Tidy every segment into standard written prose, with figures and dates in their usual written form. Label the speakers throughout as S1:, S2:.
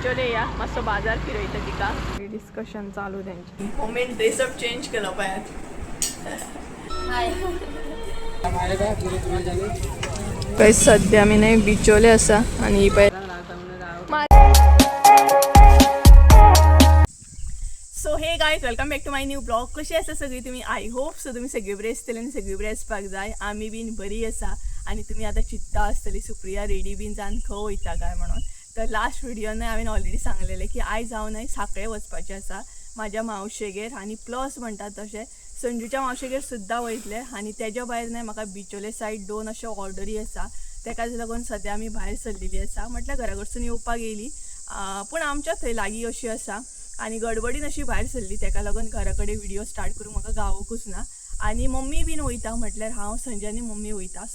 S1: बिचोले या मस्त बाजार फिरयता तिका डिस्कशन चालू त्यांची मोमेंट ड्रेसअप चेंज केलं पाहिजे काही सध्या मी नाही बिचोले असा आणि so hey guys welcome back to my new blog. कशी आसा सगळी तुम्ही? आय होप सो तुम्ही सगळी बरी आसतली आनी सगळी बरी आसपाक जाय. आमी बीन बरी आसा आणि तुम्ही आता चित्ता आसतली सुप्रिया रेडी बीन जावन खंय वयता काय म्हणून. तर लास्ट व्हिडिओन हांवें ऑलरेडी सांगलेलें की आयज हांव न्हय सांखळे वचपाचें आसा म्हाज्या मावशेगेर आणि प्लस म्हणटात तशें संजूच्या मावशेगेर सुद्दां वयतले आणि तेज्या भायर न्हय म्हाका बिचोले सायड 2 अशे ऑर्डरी आसा. तेकाच लागून सद्या आमी भायर सरलेली आसा. म्हटल्यार घरा कडसून येवपाक येयली पूण आमच्या थंय लागीं अशी आसा आणि गडबडीन अशी भायर सरली तेका लागून घरा कडेन व्हिडिओ स्टार्ट करूंक म्हाका गावोकूच ना. आणि मम्मी बीन वयता म्हटल्यार हांव संजय आनी मम्मी वयता.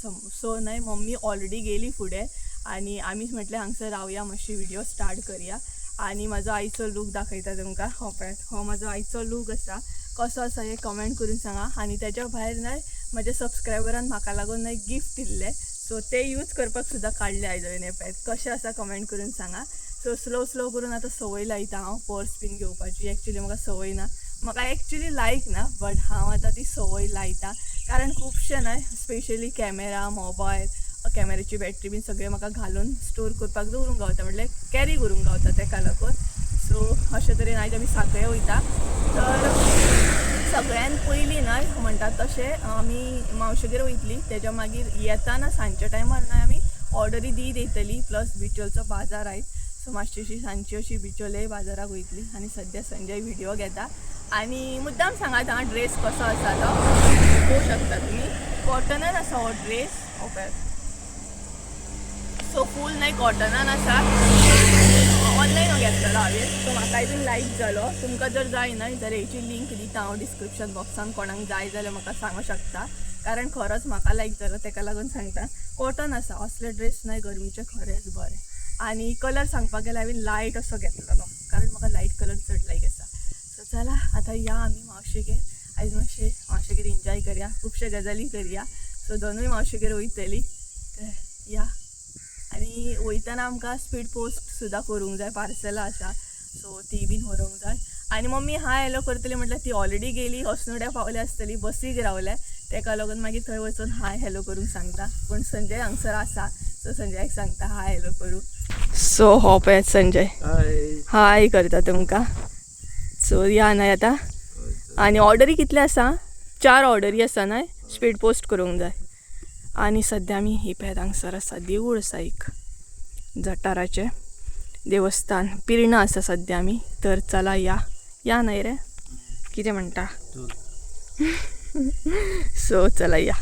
S1: सो न्हय मम्मी ऑलरेडी गेली फुडें आणि आमीच म्हटलें हांगसर रावया मातशी व्हिडिओ स्टार्ट करुया. आणि म्हाजो आईचो लूक दाखयता तुमकां. हो पळय हो म्हाजो आईचो लूक आसा. कसो आसा हे कमेंट करून सांगा. आणि त्याच्या भायर न्हय म्हज्या सबस्क्रायबरान म्हाका लागून न्हय गिफ्ट दिल्ले सो ते यूज करपाक सुद्दां काडले आयजोयन हे पळय कशें आसा कमेंट करून सांगा. सो स्लो करून आता सवय लायता हांव पर्स बीन घेवपाची. एक्चुली म्हाका सवय ना म्हाका एक्चुली लायक ना बट हांव आतां ती सवय लायता कारण खुबशे न्हय स्पेशली कॅमेरा मोबायल कॅमेराची बॅटरी बीन सगळें म्हाका घालून स्टोर करपाक दवरूंक गावता म्हटल्यार कॅरी करूंक गावता तेका लागून. सो अशे तरेन आयज आमी सांखळे वयता. तर सगळ्यान पयलीं न्हय म्हणटात तशें आमी मावशेगेर वयतली तेज्या मागीर येताना सांजच्या टायमार न्हय आमी ऑर्डरी दीत येतली प्लस बिचोलचो बाजार आयज. सो मातशी सांजची अशी बिचोले बाजाराक वयतली आणि सध्या संजय व्हिडिओ घेता. आणि मुद्दाम सांगात हांगा ड्रेस कसो आसा तो पळोवंक शकता तुमी. कॉटनान आसा हो ड्रेस ओके. सो फूल नाही कॉटनान आसा. ऑनलायन घेतलेलो हांवें सो म्हाकाय बीन लायक जालो. तुमकां जर जाय न्हय जाल्यार हेची लिंक दिता हांव डिस्क्रिप्शन बॉक्सान. कोणाक जाय जाल्यार म्हाका सांगूं शकता कारण खरोच म्हाका लायक जालो तेका लागून सांगता. कॉटन आसा असले ड्रेस न्हय गरमीचे खरेंच बरे. आणि कलर सांगपाक गेल्यार हांवें लायट असो घेतलेलो कारण म्हाका लायट कलर चड लायक आसा. सो चला आतां या आमी मावशेगेर आयज मातशें मावशेगेर एन्जॉय करया खुबशे गजाली करया. सो दोनूय मावशेगेर वयतली या. आणि वयताना आमकां स्पीड पोस्ट सुद्दां करूंक जाय पार्सलां आसा सो ती बीन व्हरूंक जाय. आणि मम्मी हाय हॅलो करतली म्हटल्यार ती ऑलरेडी गेली हसनुड्या पावले आसतली बसीक रावले तेका लागून मागीर थंय वचून हाय हॅलो करूंक सांगता. पूण संजय हांगसर आसा सो संजयाक सांगता हाय हॅलो करूं. सो हो पळय संजय हाय करता तुमकां. सो या न्हय आतां. आणि ऑर्डरी कितले आसा 4 ऑर्डरी आसा न्हय स्पीड पोस्ट करूंक जाय. आणि सध्या आमी ही पळय हांगसर आसा देवूळ आसा एक जटाराचें देवस्थान पिर्णा आसा सध्या आमी. तर चला या या न्हय रे कितें म्हणटा. सो चला या.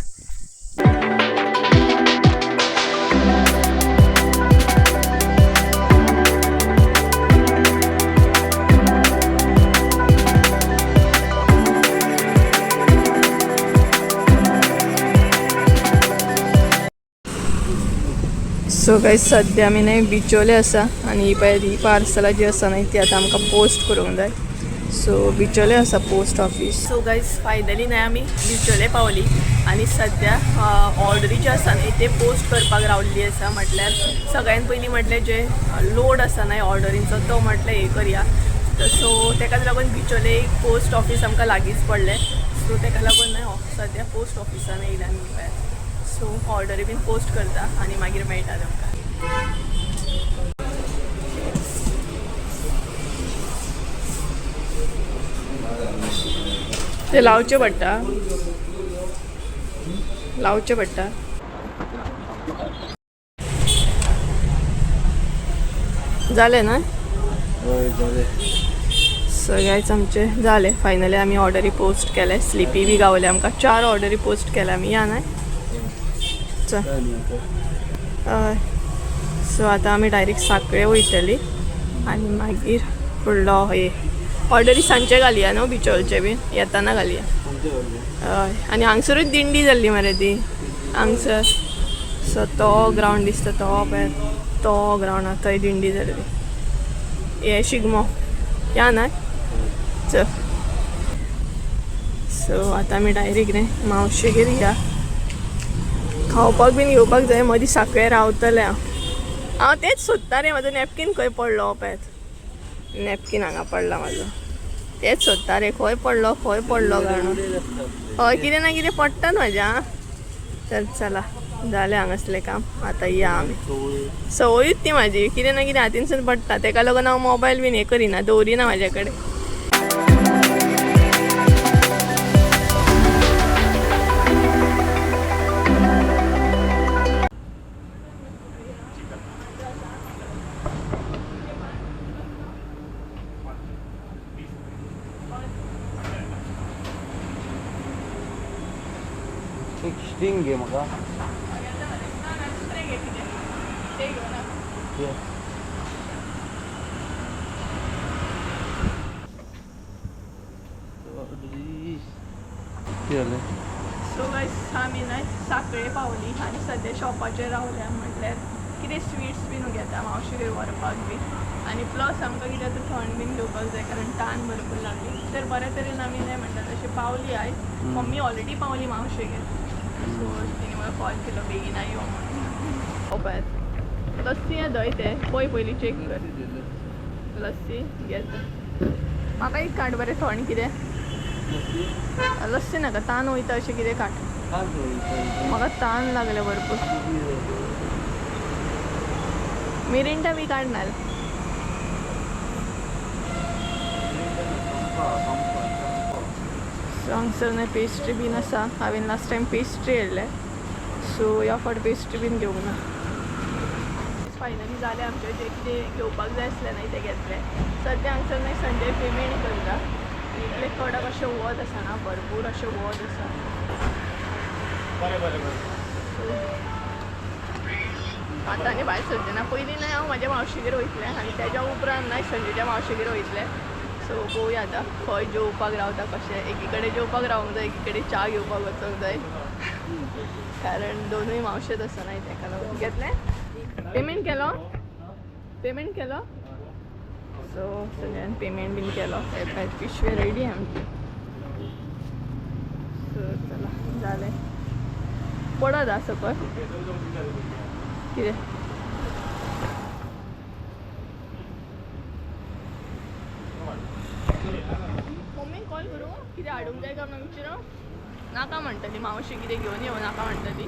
S1: सो गायज सध्या आमी न्हय बिचोले आसा आणि ही पळय ही पार्सलां जी आसा न्हय ती आतां आमकां पोस्ट करूंक जाय. सो बिचोले आसा post office. So guys finally न्हय आमी बिचोले पावली आणि सध्या ऑर्डरी जे आसा न्हय ते पोस्ट करपाक रावल्ली आसा. म्हटल्यार सगळ्यान पयलीं म्हटल्यार जे लोड आसा न्हय ऑर्डरींचो तो म्हटल्यार हे करया. सो तेकाच लागून बिचोले एक पोस्ट ऑफिस आमकां लागींच पडलें सो तेका लागून न्हय सद्या पोस्ट ऑफिसान येयला आमी पळय. सो ऑर्डरी बीन पोस्ट करता आणि मागीर मेळटा तुमकां. ते लावचे पडटा जाले ना. सगळ्याच आमचे जाले फायनली आमी ऑर्डरी पोस्ट केले. स्लिपी बी गावले आमकां 4 ऑर्डरी पोस्ट केल्या आमी या न्हय. सो आतां आमी डायरेक्ट सांखळे वयतली आणि मागीर फुडलो हे ऑर्डरी सांजचे घालया न्हू बिचोलचे बीन येताना घालया. हय आणि हांगसरूच दिंडी जाल्ली मरे ती हांगसर. सो तो ग्रावंड दिसता तो पळय तो ग्रावंड आहा थंय दिंडी जाल्ली. हे शिगमो या न्हय चल. सो आतां आमी डायरेक्ट न्हय मावशेगेर या. खावपाक बीन घेवपाक जाय मदीं सांखळे रावतलें हांव तेच सोदता रे. म्हाजो नॅपकीन खंय पडलो पळय नॅपकिन हांगा पडला म्हाजो तेच सोदता रे खंय पडलो गाणो हय कितें ना कितें पडटा म्हाज्या तर चला जालें हांगासलें काम आतां या आमी संवयूच ती म्हाजी कितें ना कितें हातीनसून पडटा तेका लागून हांव मोबायल बीन हें करिना दवरिना म्हाजे कडेन
S2: एक स्ट्रिंग घे म्हाका
S1: सो गायस आमी ना साखळे पावली आनी सद्या शॉपाचेर रावल्या म्हटल्यार कितें स्वीट्स बीन घेता मावशेगेर व्हरपाक बी आनी प्लस आमकां कितें आतां थंड बीन घेवपाक जाय कारण तान भरपूर लागली तर बऱ्या तरेन आमी नाही म्हणटा तशें पावली आयज मम्मी ऑलरेडी पावली मावशेगेर सो तिने म्हाका कॉल केलो बेगीन यो म्हणून पळय लस्सी हें दय तें पळय पयलीं चॅक कर लस्सी घेत म्हाका एक काड बरें थंड कितें लस्सी नाका तान वयता अशें कितें काड म्हाका तान लागले भरपूर मिरिंडा बी काडणार हांगसर न्हय पेस्ट्री बीन आसा हांवें लास्ट टायम पेस्ट्री हाडले सो ह्या फावट पेस्ट्री बीन घेवंक ना फायनली जालें आमचें जें कितें घेवपाक जाय आसलें न्हय तें घेतलें सद्या हांगसर न्हय संडे पेमेंट करता इतले कडक अशें वत आसा ना भरपूर अशें वत आसा आतां आनी भायर सरचें ना पयलीं न्हय हांव म्हाज्या मावशेगेर वयतलें आनी तेज्या उपरांत न्हय संजेच्या मावशेगेर वयतलें सो पळोवया आतां खंय जेवपाक रावता कशें एकी कडेन जेवपाक रावूंक जाय एकी कडेन च्या घेवपाक वचूंक जाय कारण दोनूय मावशेच आसा न्हय तेका लागून घेतलें पेमेंट केलो सो सगळ्यान पेमेंट बीन केलो पिशवे रेडी आमची सो चला जालें पडत आसा सकयल कितें मम्मीक कॉल करूं कितें हाडूंक जाय काय म्हणून विचारूं नाका म्हणटली मावशी कितें घेवन येवं नाका म्हणटली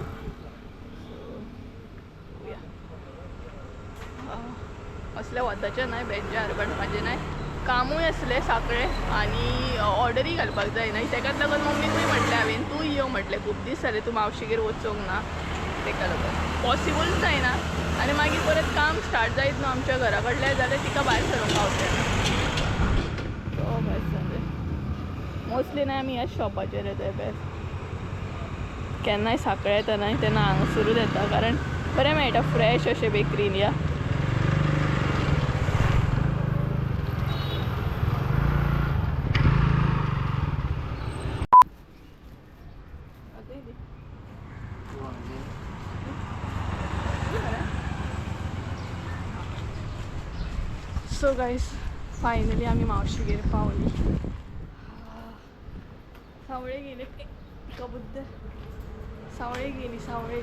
S1: असले वताचे न्हय बेजार बट म्हाजें न्हय कामूय आसलें साखळे आनी ऑर्डरी घालपाक जाय न्हय तेकाच लागून मम्मीकूय म्हटलें हांवें तूं यो म्हटलें खूब दीस जालें तूं मावशेगेर वचोंक ना तेका लागून पॉसिबलच जायना आनी मागीर परत काम स्टार्ट जायत न्हू आमच्या घरा कडल्यान जाल्यार तिका भायर सरूंक पावतलें तो भायर सर मोस्टली न्हय आमी ह्याच शॉपाचेर येताय भायर केन्नाय साखळे येता न्हय तेन्ना हांगासरूच येता कारण बरें मेळटा फ्रेश अशें बेकरीन या सो गायस फायनली आमी मावशेगेर पावली सावळे गेले कबुद्दर सावळे गेली सावळे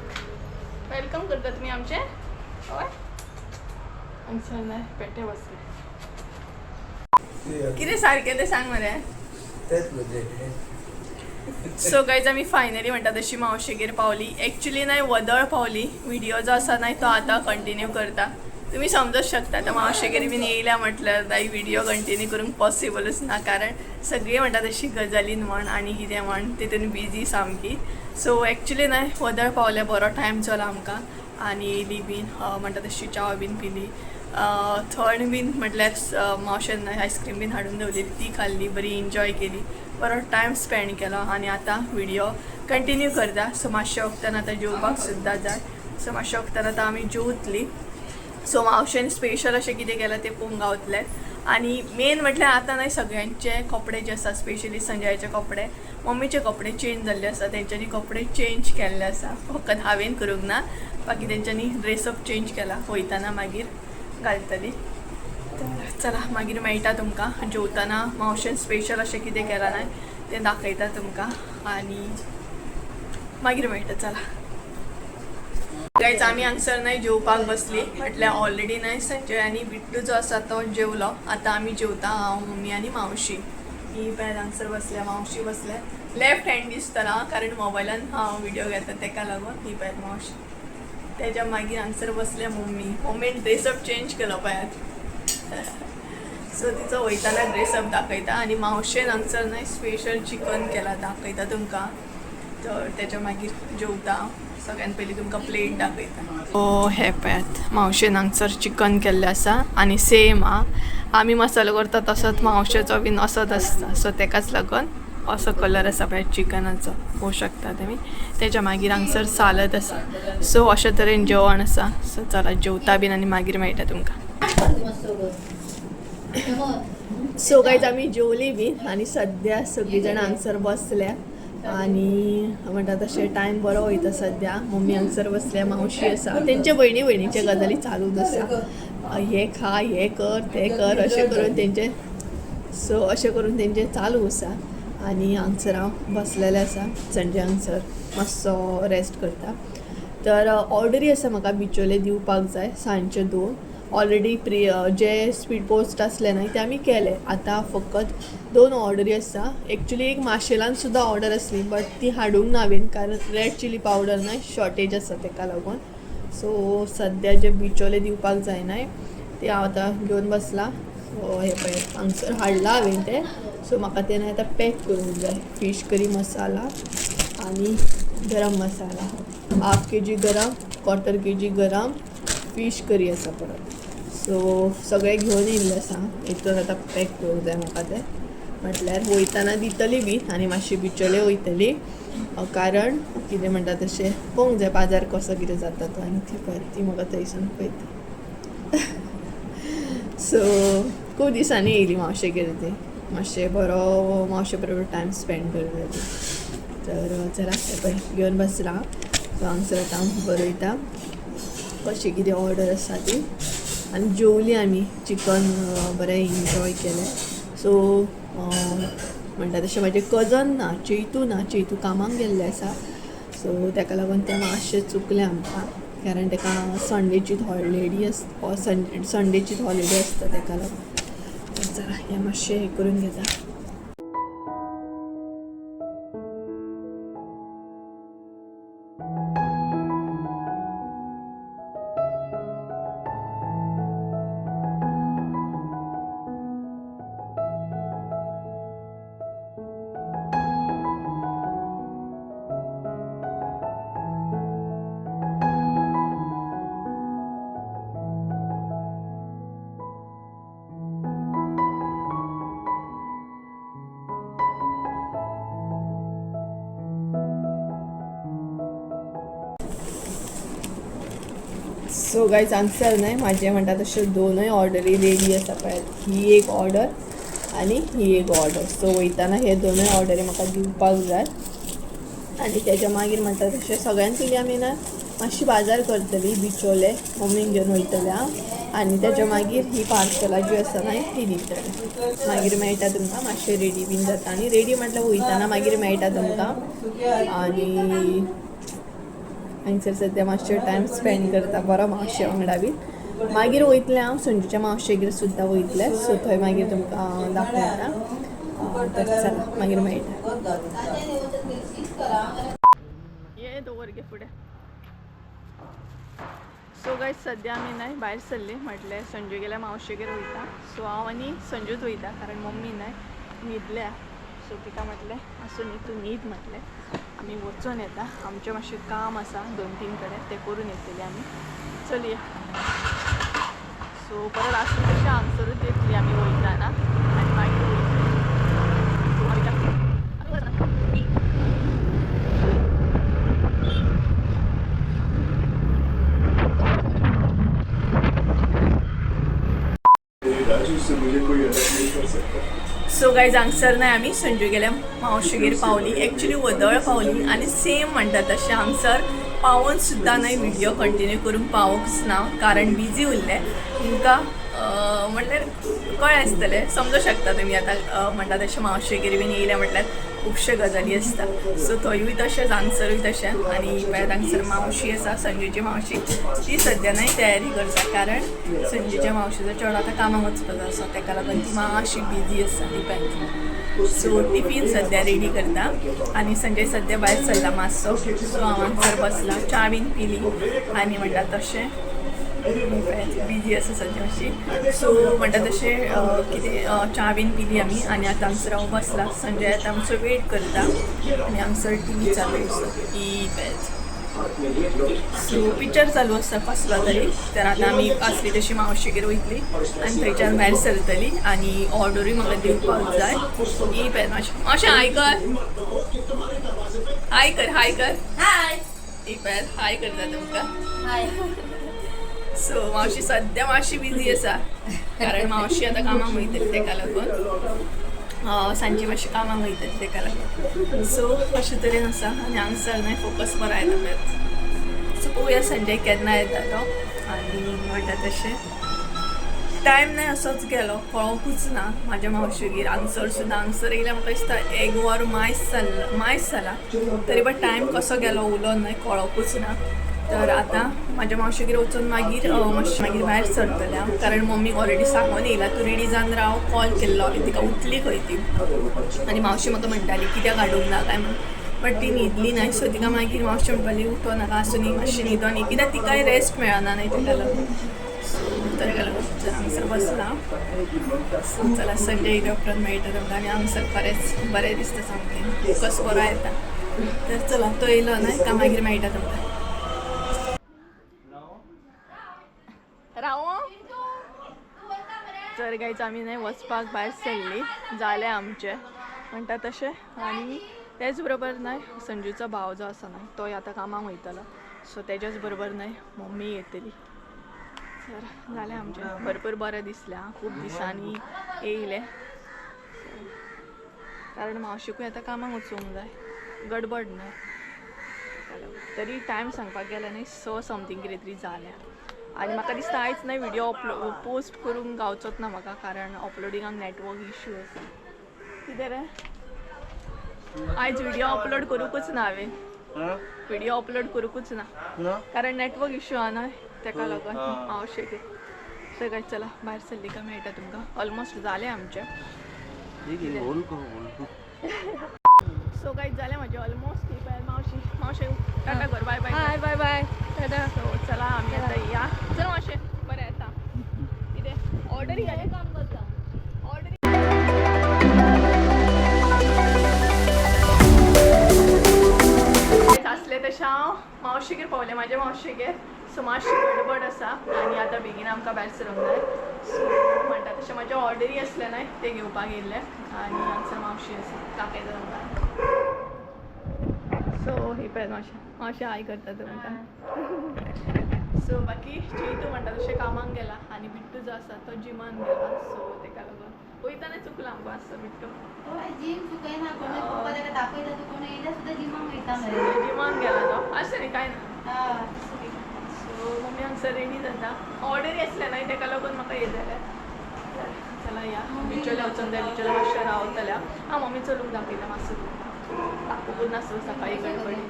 S1: वेलकम करता तुमी आमचे हय हांगसर न्हय पेटे बसले कितें सारकें तें सांग मरे सो गायज आमी फायनली म्हणटा तशी मावशेगेर पावली एक्चुली न्हय वदळ पावली व्हिडिओ जो आसा न्हय तो आतां कंटिन्यू करता तुम्ही समजूच शकता आतां मावशेगेर बीन येयल्या म्हटल्यार व्हिडिओ कंटिन्यू करूंक पॉसिबलूच ना कारण सगळीं म्हणटा तशी गजालीन म्हण आनी कितें म्हण तितून बिजी सामकी सो एक्चुली न्हय वदळ पावले बरो टायम जाला आमकां आनी येयली बीन म्हणटा तशी चाव बीन पिली थंड बीन म्हटल्यार मावशेन न्हय आयस्क्रीम बीन हाडून दवरली ती खाल्ली बरी एन्जॉय केली बरो टायम स्पेंड केलो आनी आतां व्हिडिओ कंटिन्यू करता सो मातशे वक्तान आतां जेवपाक सुद्दां जाय सो मातशे वक्तान आतां आमी जेवतली सो मावशेन स्पेशल अशें कितें केलां तें पळोवंक गावतलें आनी मेन म्हटल्यार आतां न्हय सगळ्यांचे कपडे जे आसा स्पेशली संजयाचे कपडे मम्मीचे कपडे चेंज जाल्ले आसा तेंच्यांनी कपडे चेंज केल्ले आसा फकत हांवें करूंक ना बाकी तेंच्यांनी ड्रेसअप चेंज केला वयताना मागीर घालतली चला मागीर मेळटा तुमकां जेवताना मावशेन स्पेशल अशें कितें केलां न्हय तें दाखयता तुमकां आनी मागीर मेळटा चला काहीच आम्ही हांगसर नाही जेवपाक बसली म्हटल्यार ऑलरेडी नाही संजय आणि बिट्टू जो आसा तो जेवलो. आता आम्ही जेवता हांव मम्मी आणि मावशी. ही पळय हांगसर बसल्या, मावशी बसल्या. लेफ्ट हँड दिसतना कारण मोबायलान हांव व्हिडिओ घेता तेका लागून. ही पळय मावशी. त्याच्या मागीर हांगसर बसल्या मम्मीन ड्रेसअप चेंज केलो पळयात. सो तिचो वयताना ड्रेसअप दाखयता आणि मावशेन हांगसर नाही स्पेशल चिकन केला दाखयता तुमकां. तर त्याच्या मागीर जेवता. सगळ्यात पयलीं तुमकां प्लेट दाखयता. हे पळयात मावशेन हांगसर चिकन केल्लें आसा आणि सेम आमी मसालो करता तसोच मावशेचो बीन असोच आसता. सो तेकाच लागून असो कलर आसा पळय चिकनाचो पळोवंक शकता तुमी. त्याच्या मागीर हांगसर सालद आसा. सो अशे तरेन जेवण आसा. सो चला जेवता बीन आनी मागीर मेळटा तुमकां. सो गायज आमी जेवली बीन आनी सद्या सगळीं जाणां हांगसर बसल्या आणि म्हणटा तशें टायम बरो वयता सद्या. मम्मी हांगसर बसल्या, मावशी आसा, तेंचे भयणीचे गजाली चालूच आसा. हे खा, हे कर, ते कर अशें करून तेंचे. सो अशें करून तेंचे चालू आसा. आणि हांगसर हांव बसलेलें आसा. संजय हांगसर मातसो रेस्ट करता. तर ऑर्डरी आसा म्हाका बिचोले दिवपाक जाय सांजचे 2. ऑलरेडी जे स्पीड पोस्ट असले नाही ते आम्ही केले. आता फकत 2 ऑर्डरी आसा. एक्चुली एक माशेलान सुद्धा ऑर्डर असली बट ती हाडूंक ना हांवें कारण रेड चिली पावडर नाही शॉर्टेज आसा तेका लागून. सो सद्या जे बिचोले दिवपाक जायनाय ते हांव आतां घेवन बसला. सो हे पळय हांगसर हाडला हांवें ते. सो म्हाका ते आतां पॅक करूंक जाय. फीश करी मसाला आणि गरम मसाला 1/2 kg गरम, 1/4 kg गरम, फीश करी आसा परत. सो सगळें घेवन येयल्लें आसा. हितून आतां पॅक करूंक जाय म्हाका ते. म्हटल्यार वयताना दितली बी आनी मातशी बिचोले वयतली कारण कितें म्हणटा तशें पळोवंक जाय बाजार कसो कितें जाता तो. आनी ती पळय ती म्हाका थंयसून पळयता. सो खूब दिसांनी येयली मावशेगेर ती. मातशें बरो मावशे बरोबर टायम स्पेंड करता ती. तर चला हे पळय घेवन बसला. सो हांगसर आतां हांव बरयता कशी कितें ऑर्डर आसा ती. आनी जेवली आमी. चिकन बरें एन्जॉय केलें. सो म्हणटा तशें म्हाजे कजन ना, चेतू कामाक गेल्ले आसा. सो तेका लागून तें मातशें चुकलें आमकां कारण तेका संडेचीच हॉलिडे आसता. संडेचीच हॉलिडे आसता तेका लागून. तर चला हें मातशें हें करून घेता. सो गायज आन्सर नाही माझे म्हणटा तशे 2 ऑर्डरी रेडी आसा पळय. ही एक ऑर्डर आणि ही एक ऑर्डर. सो वयताना हे 2 ऑर्डरी म्हाका दिवपाक जाय. आणि त्याच्या मागीर म्हणटा तशें सगळ्यांत पयलीं आमी ना मातशी बाजार करतली बिचोले मम्मीक घेवन वयतले. आणि त्याच्या मागीर ही पार्सलां जी आसा ना ती दितली. मागीर मेळटा तुमकां मातशें रेडी बीन जाता. आनी रेडी म्हटल्यार वयताना मागीर मेळटा तुमकां. आनी हांगसर सद्या मातशें टायम स्पेंड करता बरो मावशे वांगडा बी. मागीर वयतलें हांव संजूच्या मावशेगेर सुद्दां वयतलें. सो थंय मागीर तुमकां दाखयता. तर चला मागीर मेळटा. ये दवर गे फुडें. सो गायज सद्या आमी न्हय भायर सरली. म्हटल्यार संजू गेल्या मावशेगेर वयता. सो हांव आनी संजूच वयता कारण मम्मी न्हय न्हिदल्या. सो तिका म्हटलें आसूं न्ही तूं न्हीद म्हटलें. आमी वचून येता. आमचें मातशें काम आसा 2-3 कडेन तें करून येतली आमी. चलया. सो परत आसूं तशें हांगसरूच येतली आमी वयताना आनी मागीर वयतली. सो गायज हांगसर न्हय आमी संजू गेल्या मावशेगेर पावली. एक्चुली वदळ पावली आनी सेम म्हणटा तशें हांगसर पावून सुद्दां न्हय व्हिडिओ कंटिन्यू करून पावोंकच ना कारण बिजी उरलें. तुमकां म्हटल्यार कळ्ळें आसतलें समजूं शकता तुमी आतां म्हणटा तशें मावशेगेर बीन येयलें म्हटल्यार खुबशे गजाली आसता सो थंयूय तशेंच हांगसरूय तशें आनी पळय हांगसर मावशी आसा संजूची मावशी ती सद्या नाही तयारी करता कारण संजूच्या मावशीचो चेडो आतां कामाक वचपाचो आसा ताका लागून ती मातशी बिजी आसा डिपेंड सो टिफीन सद्या रेडी करता आनी संजय सद्या भायर सरला मातसो सो हांव हांगसर बसला च्या बीन पिली आनी म्हणटा तशें बिजी आसा सद्या मातशी सो म्हणटा तशें कितें च्या बीन पिली आमी आनी आतां हांगसर हांव बसला संजय आतां आमचो वेट करता आनी हांगसर टी चालू आसा ही पेज सो पिक्चर चालू आसता कसलो तरी तर आतां आमी आसली तशी मावशेगेर वयतली आनी थंयच्यान भायर सरतली आनी ऑर्डरूय म्हाका दिवपाक जाय ही पेज मातशें हाय कर हाय ही पेज हाय करता तुमकां
S3: हाय
S1: सो मावशी सद्या मातशी बिजी आसा कारण मावशी आतां कामाक वयतली ताका लागून सांजची मातशी कामाक वयतली ताका लागून सो अशे तरेन आसा आनी हांगसर न्हय फोकस बरो आयला पळय सो पळोवया संजय केन्ना येता तो आनी म्हणटा तशें टायम नाही असोच गेलो कळोकूच ना म्हाज्या मावशेगेर हांगसर सुद्दां हांगसर येयल्यार म्हाका दिसता 1 वर मायस जाला तरी पण टायम कसो गेलो उलो न्हय कळोकूच ना तर आतां म्हाज्या मावशेगेर वचून मागीर मागीर भायर सरतलें हांव कारण मम्मी ऑलरेडी सांगून येयला तूं रेडी जावन राव कॉल केल्लो तिका उठली खंय ती आनी मावशी म्हाका म्हणटाली कित्याक हाडूंक ना काय म्हणून बट ती न्हिदली न्हय सो तिका मागीर मावशी म्हणपाली उठो नाका आसूं न्ही मातशें न्हिदो न्ही कित्याक तिकाय रेस्ट मेळना न्हय ताका लागून ताका लागून हांगसर बसला सो चला संजय येयल्या उपरांत मेळटा तुमकां आनी हांगसर खरेंच बरें दिसता सामकें फोकस बरो येता तर चला तो येयलो न्हय काय मागीर मेळटा तुमकां तर गायच आमी न्हय वचपाक भायर सरली जालें आमचें म्हणटा तशें आनी तेच बरोबर न्हय संजूचो भाव जो आसा न्हय तोय आतां कामाक वयतलो सो तेच्याच बरोबर न्हय मम्मी येतली तर जालें आमचें भरपूर बरें दिसलें खूब दिसांनी येयलें कारण मावशीकूय आतां कामाक वचूंक जाय गडबड न्हय तरी टायम सांगपाक गेल्यार न्हय 6 समथींग कितें तरी जालें आनी म्हाका दिसता आयज न्हय व्हिडिओ पोस्ट करूंक गावचोच ना म्हाका कारण अपलोडिंगाक नेटवर्क इश्यू आसा कितें रे आयज व्हिडिओ अपलोड करूंकूच ना हांवें व्हिडिओ अपलोड करूंकूच ना कारण नेटवर्क इश्यू आहा न्हय ताका लागून मावशेक सो काय चला भायर सरली काय मेळटा तुमकां ऑलमोस्ट जालें आमचें सो काय जालें म्हाजें ऑलमोस्ट ही पळय मावशे टाटा कर bye bye
S3: hi bye bye tata
S1: so चला आमी आतां या चल मावशे बरें येता कितें ऑर्डर घालें काम करता आसलें तशें हांव मावशेगेर पावलें म्हाज्या मावशेगेर सो मातशी गडबड आसा आनी आतां बेगीन आमकां भायर सरूंक जाय सो म्हणटा तशें म्हाज्या ऑर्डरी आसले न्हय ते घेवपाक येयल्ले आनी हांगसर मावशी आसा काकयता तुमकां सो ही पळय मावशे हाय करता तुमकां सो बाकी चेतू म्हणटा तशें कामाक गेला आनी बिट्टू जो आसा तो जिमान गेला सो ताका लागून वयताना चुकला आमकां आसता बिट्टू
S3: जिम चुकयना कोणी पप्पा ताका दाखयता तूं कोणी येयल्यार सुद्दां जिमाक वयता
S1: जिमान गेला तो आसता न्ही काय ना सो मम्मी हांगसर रेडी जाता ऑर्डरी आसले न्हय ताका लागून म्हाका हे जालें चला या बिचोले वचूंक जाय बिचोले मातशें रावतल्या हांव मम्मी चलूंक दाखयता मातसो दाखोवूच नासलो सकाळी गडबडी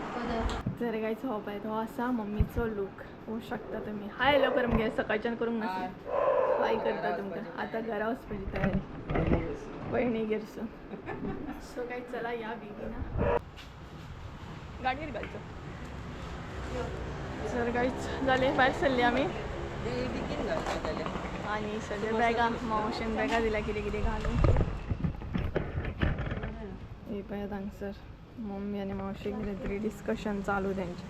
S1: जर गायच हो पळय तो आसा मम्मीचो लूक पळोवंक शकता तुमी हाय हॅलो कर मगे सकाळच्यान करूंक नासलें हाय करता तुमकां आतां घरा वचपाची तयारी भयणीगेरसून सो काय चला या बेगीन गाडयेर घालचो सर कांयच जालें भायर सरली आमी आनी सगळे बॅगां मावशेन बॅगां दिल्या कितें कितें घालून हे पळयात हांगसर मम्मी आनी मावशी कितें तरी डिस्कशन चालू तेंचें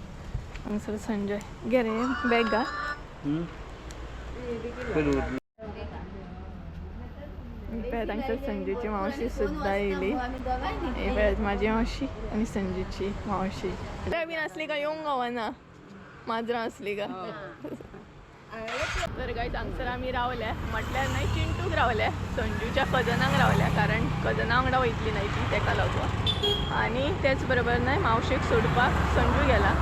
S1: हांगसर संजय घे रे बॅग घाल पळयात हांगसर संजूची मावशी सुद्दां येयली हे पळयात म्हाजी मावशी आनी संजूची मावशी बीन आसली का येवंक गावना माजरां आसली का तर गायज हांगसर आमी रावले म्हटल्यार न्हय चिंटूक रावले संजूच्या कजनाक रावल्या कारण कजना वांगडा वयतली न्हय ती ताका लागून आनी तेच बरोबर न्हय मावशेक सोडपाक संजू गेला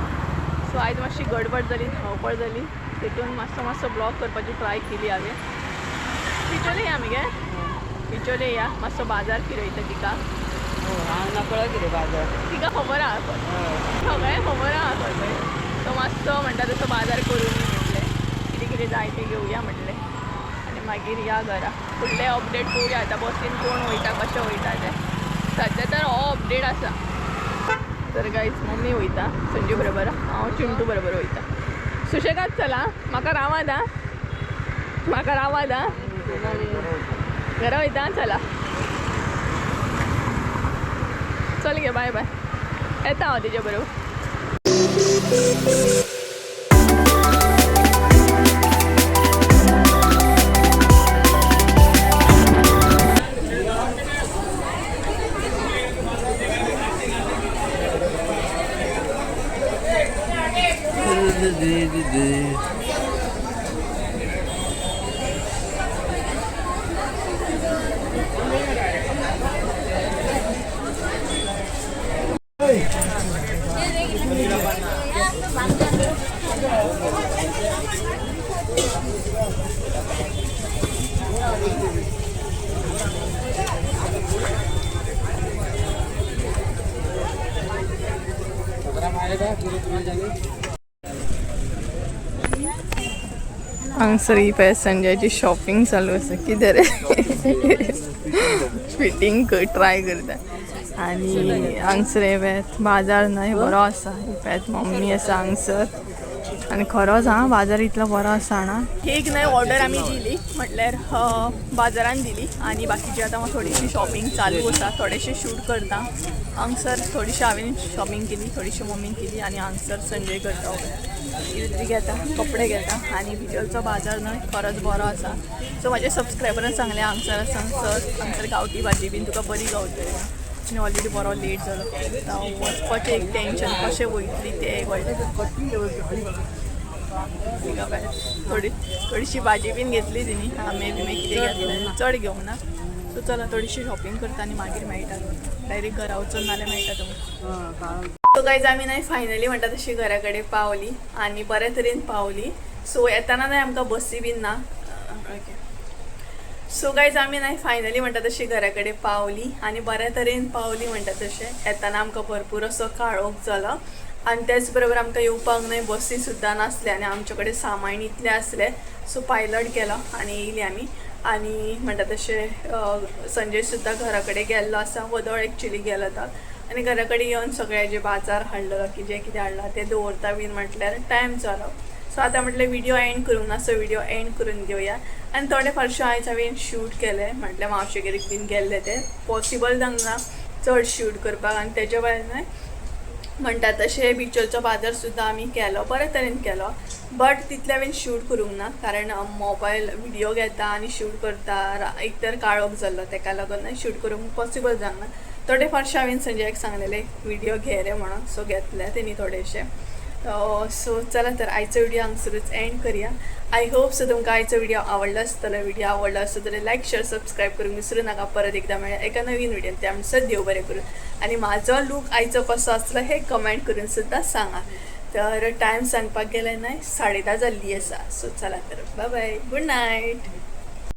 S1: सो आयज मातशी गडबड जाली धांवपळ जाली तितून मातसो ब्लॉग करपाची ट्राय केली हांवें बिचोले या मगे बिचोले या मातसो बाजार फिरयता तिका
S2: हांगा कळत कितें बाजार
S1: तिका खबर आहा पण सगळें खबर आहा खबर तो मस्त म्हणटा तसो बाजार करून म्हटलें कितें कितें जाय तें घेवया म्हटलें आनी मागीर या घरा फुडले अपडेट पळोवया आतां बसीन कोण वयता कशें वयता तें सद्या तर हो अपडेट आसा तर गायज मम्मी वयता संजू बरोबर हांव चिंटू बरोबर वयता सुशेगाद चला म्हाका रावात आं म्हाका रावात आं घरा वयता चला चल गे बाय बाय येता हांव तिच्या बरोबर हांगसर पे संजयची शॉपिंग चालू आसा कितें रे फिटींग ट्राय करता आनी हांगसर येत बाजार न्हय बरो आसा इपॅत मम्मी आसा हांगसर आनी खरोच हां बाजार इतलो बरो आसा ना एक न्हय ऑर्डर आमी दिली म्हटल्यार बाजारान दिली आनी बाकीची आतां हांव थोडीशी शॉपिंग चालू आसा थोडेशें शूट करता हांगसर थोडीशी हांवें शॉपिंग केली थोडीशी मम्मीन केली आनी हांगसर संजय करता कितें घेता कपडे घेता आनी भितरचो बाजार न्हय खरोच बरो आसा सो म्हाजे सबस्क्रायबरान सांगलें हांगसर आसा सर हांगसर गांवठी भाजी बीन तुका बरी गावतली आनी ऑलरेडी बरो लेट जालो वचपाचें एक टेंशन कशें वयतली तें थोडीशी भाजी बीन घेतली तिणी आमे बिमे कितें घेतलें चड घेवंक ना सो चला थोडीशी शॉपिंग करता आनी मागीर मेळटा डायरेक्ट घरा वचून नाल्यार मेळटा तुमकां सो गायज आमी न्हय फायनली म्हणटा तशी घरा कडेन पावली आनी बऱ्या तरेन पावली सो येताना न्हय आमकां बसी बीन ना ओके सो गायज आमी न्हय फायनली म्हणटा तशी घरा कडेन पावली आनी बऱ्या तरेन पावली म्हणटा तशें येताना आमकां भरपूर असो काळोख जालो आनी त्याच बरोबर आमकां येवपाक न्हय बसी सुद्दां नासले आनी आमचे कडेन सामान इतलें आसलें सो पायलट गेलो आनी येयली आमी आनी म्हणटा तशें संजय सुद्दां घरा कडेन गेल्लो आसा वदळ एक्चुली गेलो तो आनी घरा कडेन येवन सगळे जे बाजार हाडलो की जे कितें हाडला तें दवरता बीन म्हटल्यार टायम जालो सो आतां म्हटल्यार व्हिडिओ एंड करूंक ना सो व्हिडिओ एंड करून घेवया आनी थोडे फारशे आयज हांवें शूट केले म्हटल्यार मावशेगेरीक बीन गेल्ले ते पॉसिबल जावना चड शूट करपाक आनी तेज्या भायर न्हय म्हणटा तशें बिचोलचो बाजार सुद्दां आमी केलो बरे तरेन केलो बट तितले हांवें शूट करूंक ना कारण मोबायल व्हिडिओ घेता आनी शूट करता एक तर काळोख जाल्लो तेका लागून शूट करूंक पॉसिबल जावना थोडे फारशे हांवें संजयाक सांगलेले व्हिडिओ घे रे म्हणून सो घेतले तेणी थोडेशे सो चला तर आयचो व्हिडिओ हांगसरूच एंड करूया आय होप सो तुमकां आयचो व्हिडिओ आवडलो आसतलो व्हिडिओ आवडलो आसत जाल्यार लायक शेअर सबस्क्रायब करूंक विसरू नाका परत एकदा मेळ्या एका नवीन व्हिडिओन ते आमचं देव बरें करून आनी म्हाजो लूक आयचो कसो आसलो हे कमेंट करून सुद्दां सांगा तर टायम सांगपाक गेले न्हय 10:30 जाल्ली आसा सो चला तर बाय बाय गुड नायट